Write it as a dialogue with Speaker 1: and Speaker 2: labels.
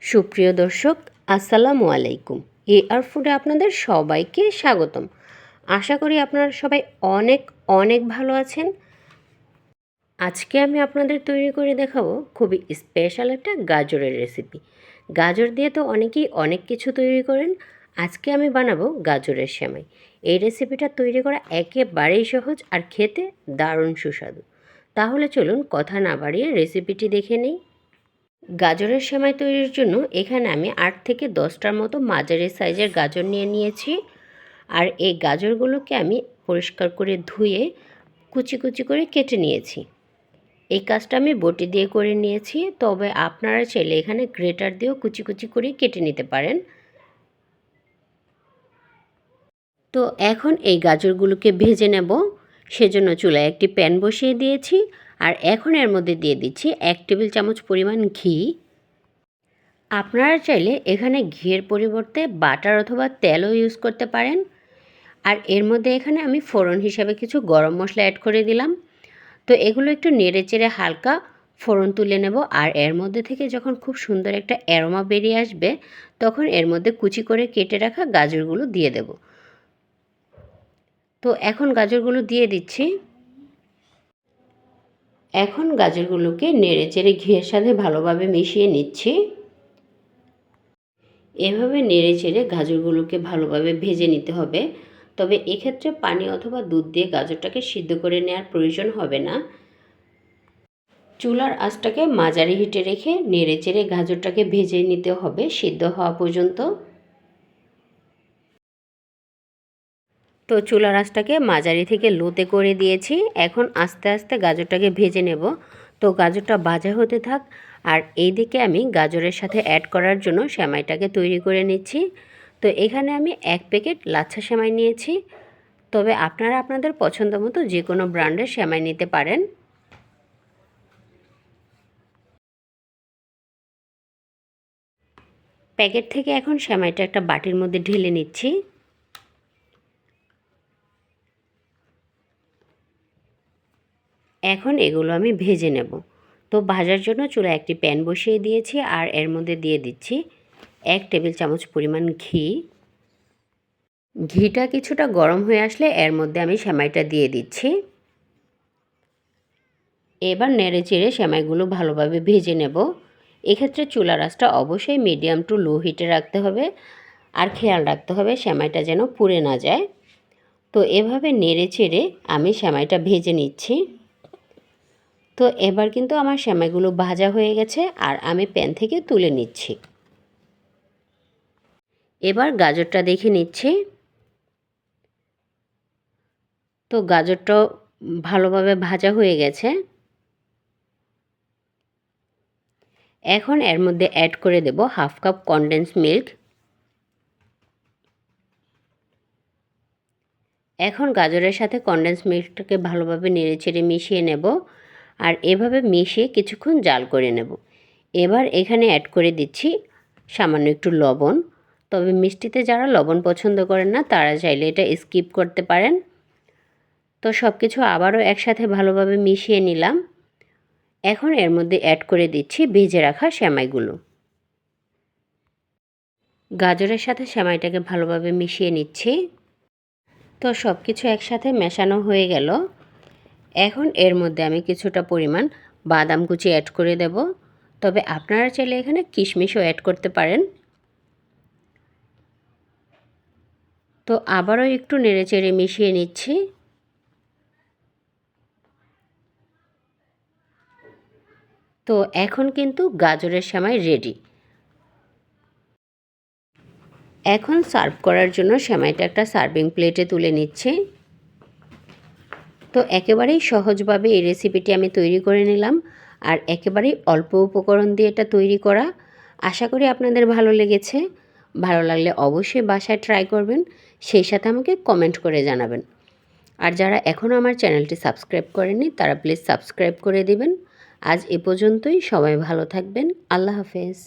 Speaker 1: সুপ্রিয় দর্শক, আসসালামু আলাইকুম। এআর ফুডে আপনাদের সবাইকে স্বাগতম। আশা করি আপনারা সবাই অনেক অনেক ভালো আছেন। আজকে আমি আপনাদের তৈরি করে দেখাবো খুবই স্পেশাল একটা গাজরের রেসিপি। গাজর দিয়ে তো অনেকেই অনেক কিছু তৈরি করেন। আজকে আমি বানাবো গাজরের সেমাই। এই রেসিপিটা তৈরি করা একেবারেই সহজ আর খেতে দারুণ সুস্বাদু। তাহলে চলুন কথা না বাড়িয়ে রেসিপিটি দেখে নিই। গাজরের সেমাই তৈরির জন্য এখানে আমি 8 থেকে 10টার মতো মাঝারি সাইজের গাজর নিয়ে নিয়েছি। আর এই গাজরগুলোকে আমি পরিষ্কার করে ধুয়ে কুচি কুচি করে কেটে নিয়েছি। এই কাজটা আমি বটি দিয়ে করে নিয়েছি, তবে আপনারা চাইলে এখানে গ্রেটার দিয়েও কুচি কুচি করে কেটে নিতে পারেন। তো এখন এই গাজরগুলোকে ভেজে নেব। সেজন্য চুলায় একটি প্যান বসিয়ে দিয়েছি। আর এখন এর মধ্যে দিয়ে দিচ্ছি 1 টেবিল চামচ পরিমাণ ঘি। আপনারা চাইলে এখানে ঘিয়ের পরিবর্তে বাটার অথবা তেলও ইউজ করতে পারেন। আর এর মধ্যে এখানে আমি ফোড়ন হিসাবে কিছু গরম মশলা অ্যাড করে দিলাম। তো এগুলো একটু নেড়ে চেড়ে হালকা ফোড়ন তুলে নেব। আর এর মধ্যে থেকে যখন খুব সুন্দর একটা অ্যারোমা বেরিয়ে আসবে, তখন এর মধ্যে কুচি করে কেটে রাখা গাজরগুলো দিয়ে দেব। তো এখন গাজরগুলো দিয়ে দিচ্ছি। এখন গাজরগুলোকে নেড়ে চেড়ে ঘিয়ের সাথে ভালোভাবে মিশিয়ে নিচ্ছি। এভাবে নেড়ে চেড়ে গাজরগুলোকে ভালোভাবে ভেজে নিতে হবে। তবে এক্ষেত্রে পানি অথবা দুধ দিয়ে গাজরটাকে সিদ্ধ করে নেওয়ার প্রয়োজন হবে না। চুলার আঁচটাকে মাঝারি হিটে রেখে নেড়ে চেড়ে গাজরটাকে ভেজে নিতে হবে সিদ্ধ হওয়া পর্যন্ত। তো চুলার আঁচটাকে মাঝারি থেকে লোতে করে দিয়েছি। এখন আস্তে আস্তে গাজরটাকে ভেজে নেব। তো গাজরটা ভাজা হতে থাক। আর এই দিকে আমি গাজরের সাথে অ্যাড করার জন্য সেমাইটাকে তৈরি করে নিচ্ছি। তো এখানে আমি 1 প্যাকেট লাচ্ছা সেমাই নিয়েছি। তবে আপনারা আপনাদের পছন্দ মতো যে কোনো ব্র্যান্ডের সেমাই নিতে পারেন। প্যাকেট থেকে এখন সেমাইটা একটা বাটির মধ্যে ঢেলে নিচ্ছি। এখন এগুলো আমি ভেজে নেব। তো ভাজার জন্য চুলায় একটি প্যান বসিয়ে দিয়েছি। আর এর মধ্যে দিয়ে দিচ্ছি 1 টেবিল চামচ পরিমাণ ঘি। ঘিটা কিছুটা গরম হয়ে আসলে এর মধ্যে আমি সেমাইটা দিয়ে দিচ্ছি। এবার নেড়ে চেড়ে সেমাইগুলো ভালোভাবে ভেজে নেব। এক্ষেত্রে চুলার আঁচটা অবশ্যই মিডিয়াম টু লো হিটে রাখতে হবে। আর খেয়াল রাখতে হবে সেমাইটা যেন পুড়ে না যায়। তো এভাবে নেড়ে চেড়ে আমি সেমাইটা ভেজে নিচ্ছি। তো এবার কিন্তু আমার সেমাইগুলো ভাজা হয়ে গেছে আর আমি প্যান থেকে তুলে নিচ্ছি। এবার গাজরটা দেখে নিচ্ছি। তো গাজরটাও ভালোভাবে ভাজা হয়ে গেছে। এখন এর মধ্যে অ্যাড করে দেব 1/2 কাপ কনডেন্স মিল্ক। এখন গাজরের সাথে কনডেন্স মিল্কটাকে ভালোভাবে নেড়েচেড়ে মিশিয়ে নেব। আর এভাবে মিশিয়ে কিছুক্ষণ জাল করে নেব। এবার এখানে অ্যাড করে দিচ্ছি সামান্য একটু লবণ। তবে মিষ্টিতে যারা লবণ পছন্দ করেন না তারা চাইলে এটা স্কিপ করতে পারেন। তো সব কিছু আবারও একসাথে ভালোভাবে মিশিয়ে নিলাম। এখন এর মধ্যে অ্যাড করে দিচ্ছি ভেজে রাখা সেমাইগুলো। গাজরের সাথে সেমাইটাকে ভালোভাবে মিশিয়ে নিচ্ছি। তো সব কিছু একসাথে মেশানো হয়ে গেল। এখন এর মধ্যে আমি কিছুটা পরিমাণ বাদাম কুচি অ্যাড করে দেব। তবে আপনারা চাইলে এখানে কিশমিশও অ্যাড করতে পারেন। তো আবারও একটু নেড়েচেড়ে মিশিয়ে নিচ্ছি। তো এখন কিন্তু গাজরের সেমাই রেডি। এখন সার্ভ করার জন্য সেমাইটা একটা সার্ভিং প্লেটে তুলে নিচ্ছি। তো একেবারেই সহজভাবে এই রেসিপিটি আমি তৈরি করে নিলাম। আর একেবারেই অল্প উপকরণ দিয়ে এটা তৈরি করা। আশা করি আপনাদের ভালো লেগেছে। ভালো লাগলে অবশ্যই বাসায় ট্রাই করবেন। সেই সাথে আমাকে কমেন্ট করে জানাবেন। আর যারা এখনও আমার চ্যানেলটি সাবস্ক্রাইব করেননি তারা প্লিজ সাবস্ক্রাইব করে দিবেন। আজ এ পর্যন্তই। সবাই ভালো থাকবেন। আল্লাহ হাফেজ।